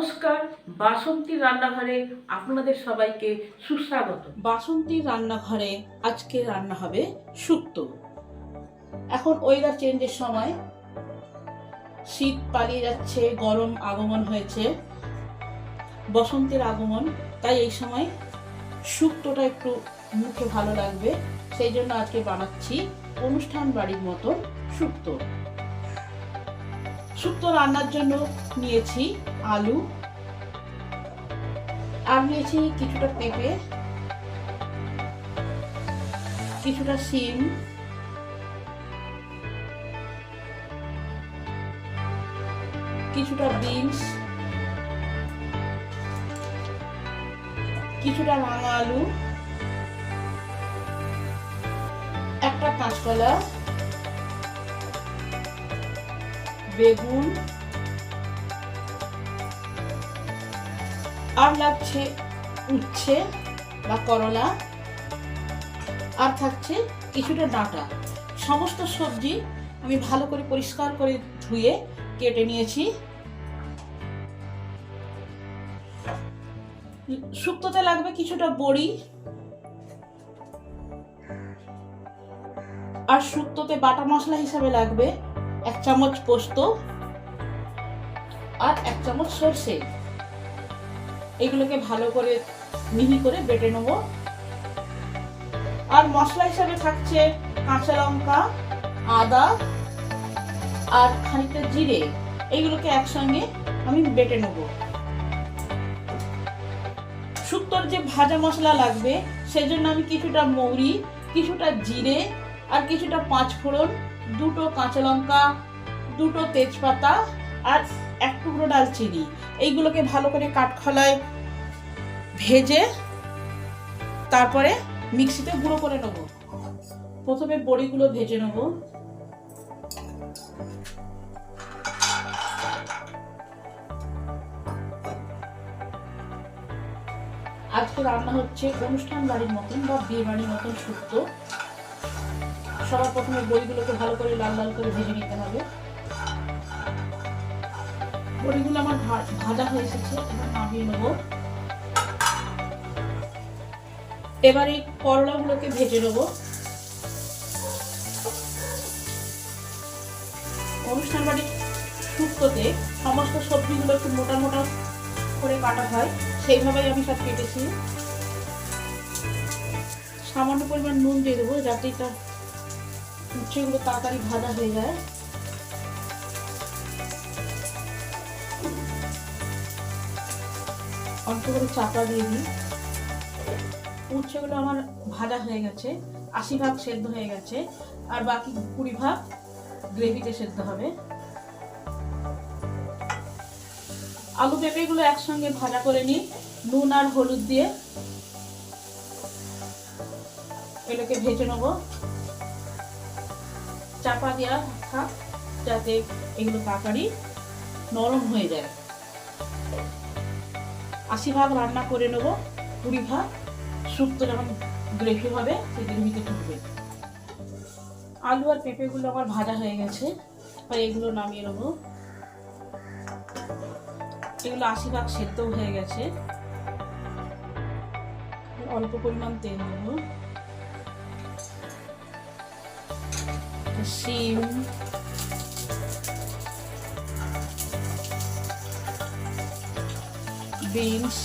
নমস্কার, বাসন্তীর রান্নাঘরে আপনাদের সবাইকে সুস্বাগত। বাসন্তীর রান্নাঘরে আজকে রান্না হবে শুক্তো। এখন ওয়েদার চেঞ্জের সময়, শীত পালিয়ে যাচ্ছে, গরম আগমন হয়েছে, বসন্তের আগমন, তাই এই সময় শুক্তোটা একটু মুখে ভালো লাগবে, সেই জন্য আজকে বানাচ্ছি অনুষ্ঠান বাড়ির মতো শুক্তো। শুক্তো রান্নার জন্য নিয়েছি আলু, আর নিয়েছি কিছুটা পেঁপে, কিছুটা শিম, কিছুটা বিনস, কিছুটা রাঙা আলু, একটা কাঁচকলা, বেগুন, আর লাগছে উচ্ছে বা করলা, আর থাকছে কিছুটা ডাঁটা। সমস্ত সবজি আমি ভালো করে পরিষ্কার করে ধুয়ে কেটে নিয়েছি। শুক্তোতে লাগবে কিছুটা বড়ি, আর শুক্তোতে বাটা মশলা হিসাবে লাগবে 1 চামচ পোস্ত আর 1 চামচ সরষে। এগুলোকে ভালো করে মিহি করে বেটে নেব। আর মশলা হিসাবে থাকছে কাঁচা লঙ্কা, আদা আর খানিকটা জিরে। এইগুলোকে একসঙ্গে আমি বেটে নেব। শুক্তোর যে ভাজা মশলা লাগবে সেজন্য আমি কিছুটা মৌরি, কিছুটা জিরে আর কিছুটা 5 ফোড়ন, 2টো কাঁচা লঙ্কা, 2টো তেজপাতা আর 1 টুকরো ডালচিনি, এইগুলোকে ভালো করে কাঠখোলায় ভেজে তারপরে মিক্সিতে গুঁড়ো করে নেব। প্রথমে বড়িগুলো ভেজে নেব। আজকে রান্না হচ্ছে অনুষ্ঠান বাড়ির মতন বা বিয়ে বাড়ির মতন শুক্তো। সবার প্রথমে বড়িগুলোকে ভালো করে লাল লাল করে ভেজে নিতে হবে। বড়িগুলো আমার ভাজা হয়ে এসেছে, এবার নামিয়ে নেব। এবার এই করলাগুলোকে ভেজে নেব। অনুষ্ঠান বাড়ির শুক্তোতে সমস্ত সবজিগুলো একটু মোটা মোটা করে কাটা হয়, সেইভাবেই আমি সব কেটেছি। সামান্য পরিমাণ নুন দিয়ে দেবো যাতে এটা উচ্ছেগুলো তাড়াতাড়ি ভাজা হয়ে যায়। অল্প করে চাপা দিয়ে দিই। উচ্ছেগুলো আমার ভাজা হয়ে গেছে, 80 ভাগ সেদ্ধ হয়ে গেছে, আর বাকি 20 ভাগ গ্রেভিতে সেদ্ধ হবে। আলু পেঁপেগুলো একসঙ্গে ভাজা করে নিই নুন আর হলুদ দিয়ে। এগুলোকে ভেজে নেব। চাপা দেওয়া থাক যাতে এগুলো তাড়াতাড়ি নরম হয়ে যায়। 80 ভাগ রান্না করে নেব, 20 ভাগ শুক্তো যখন গ্রেভি হবে সেই গ্রেভিতে ঢুকবে। আলু আর পেঁপেগুলো আমার ভাজা হয়ে গেছে, তাই এগুলো নামিয়ে নেব। এগুলো 80 ভাগ সেদ্ধ হয়ে গেছে। অল্প পরিমাণ তেল দেব। শিম, বিনস,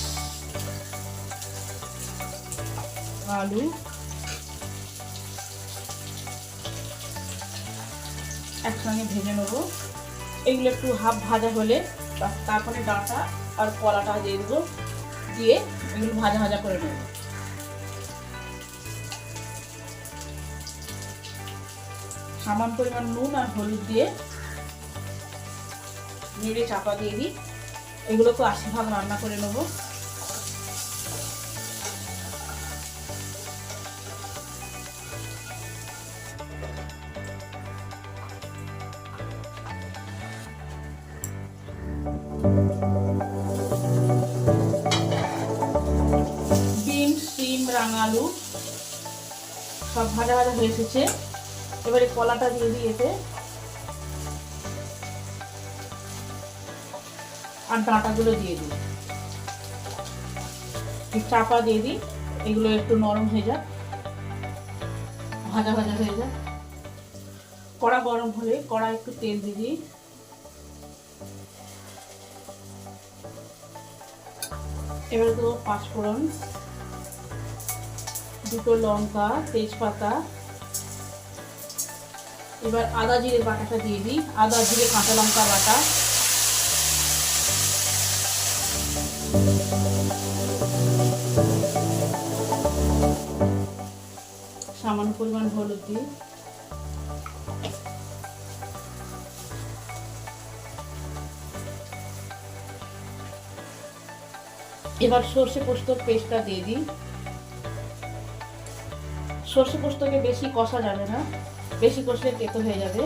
আলু, একসঙ্গে ভেজে নেব। এগুলো একটু হাফ ভাজা হলে তারপরে ডাঁটা আর কলাটা দিয়ে দেবো, দিয়ে এগুলো ভাজা ভাজা করে নেব। সামান্য পরিমাণ নুন আর হলুদ দিয়ে নেড়ে চাপা দিয়ে দিই। এগুলোকে 80 ভাগ রান্না করে নেব। বিনস, শিম, রাঙা আলু সব ভাজা ভাজা হয়ে এসেছে। এবারে কলাটা দিয়ে দিই এতে, আর ডাঁটাগুলো দিয়ে দিই, চাপা দিয়ে দিই, এগুলো একটু নরম হয়ে যাক, ভাজা ভাজা হয়ে যাক। কড়া গরম হলে কড়া একটু তেল দিয়ে দিই, এবার দেবো 5 ফোড়ন, 2টো লঙ্কা, তেজপাতা। এবার আদা জিরে বাটাটা দিয়ে দিই, আদা জিরে কাঁচা লঙ্কা বাটা, সামান্য পরিমাণ হলুদ দিই, এবার সর্ষে পোস্তর পেস্টটা দিয়ে দিই। সর্ষে পোস্তকে বেশি কষা যাবে না, বেশি কষলে তেতো হয়ে যাবে।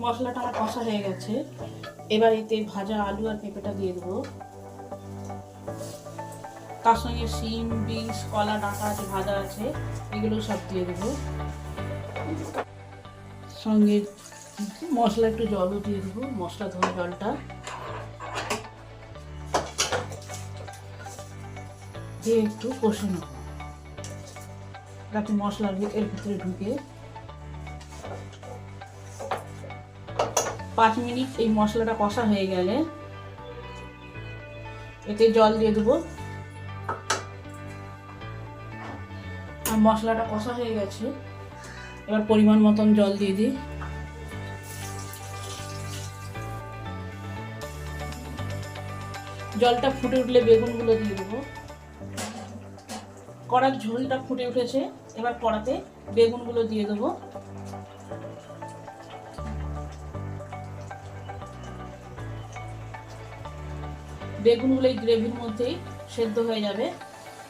মশলাটা আমার কষা হয়ে গেছে, এবার এতে ভাজা আলু আর পেঁপেটা দিয়ে দেবো। তার সঙ্গে শিম, বিনস, কলা, ডাঁটা যে ভাজা আছে এগুলো সব দিয়ে দেবো। সঙ্গে মশলা একটু জলও দিয়ে দেবো, মশলা ধোয়া জলটা দিয়ে একটু কষে নেব যাতে মশলার এর ভিতরে ঢুকে। 5 মিনিট এই মশলাটা কষা হয়ে গেলে এতে জল দিয়ে দেবো। আর মশলাটা কষা হয়ে গেছে, এবার পরিমাণ মতন জল দিয়ে দিই। জলটা ফুটে উঠলে বেগুনগুলো দিয়ে দেবো। কড়ার ঝোলটা ফুটে উঠেছে, এবার কড়াতে বেগুনগুলো দিয়ে দেবো। বেগুনগুলো এই গ্রেভির মধ্যেই সেদ্ধ হয়ে যাবে,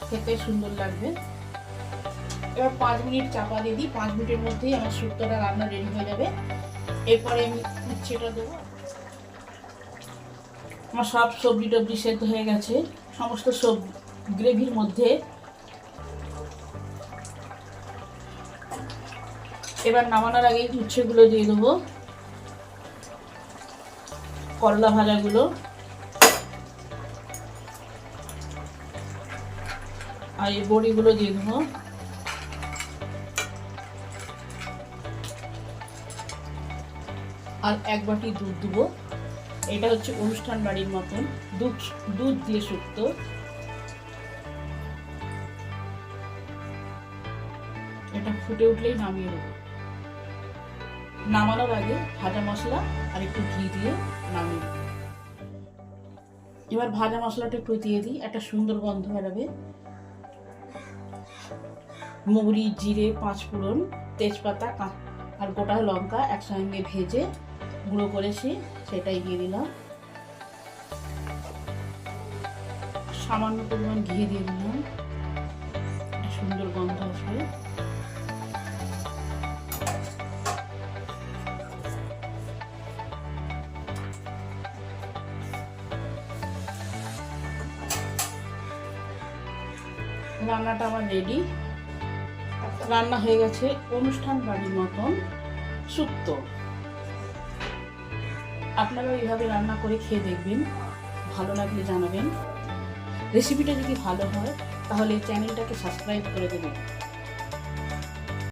খেতে সুন্দর লাগবে। এবার 5 মিনিট চাপা দিয়ে দিই, 5 মিনিটের মধ্যেই আমার শুক্তোটা রান্না রেডি হয়ে যাবে। এরপরে আমি উচ্ছেটা দেবো। আমার সব সবজি টবজি সেদ্ধ হয়ে গেছে সমস্ত গ্রেভির মধ্যে। এবার নামানোর আগে উচ্ছেগুলো দিয়ে দেবো, করলা ভাজাগুলো, আর এই বড়িগুলো দিয়ে দেবো। আর 1 বাটি দুধ দেবো। এটা হচ্ছে অনুষ্ঠান বাড়ির মতন দুধ দিয়ে শুক্তো। এটা ফুটে উঠলেই নামিয়ে দেবো। নামানোর আগে ভাজা মশলা আর একটু ঘি দিয়ে নামিয়ে দেবো। এবার ভাজা মশলাটা একটু দিয়ে দিই, একটা সুন্দর গন্ধ বেরোবে। মৌরি, জিরে, 5 ফোড়ন, তেজপাতা আর গোটা লঙ্কা একসঙ্গে ভেজে গুঁড়ো করেছি, সেটাই দিয়ে দিলাম। সামান্য পরিমাণ ঘি দিয়ে দিলাম, সুন্দর গন্ধ আসবে। রান্নাটা আমার রেডি, রান্না হয়ে গেছে অনুষ্ঠান বাড়ির মতন শুক্তো। আপনারা এইভাবে রান্না করে খেয়ে দেখবেন, ভালো লাগলে জানাবেন। রেসিপিটা যদি ভালো হয় তাহলে চ্যানেলটাকে সাবস্ক্রাইব করে দেবেন।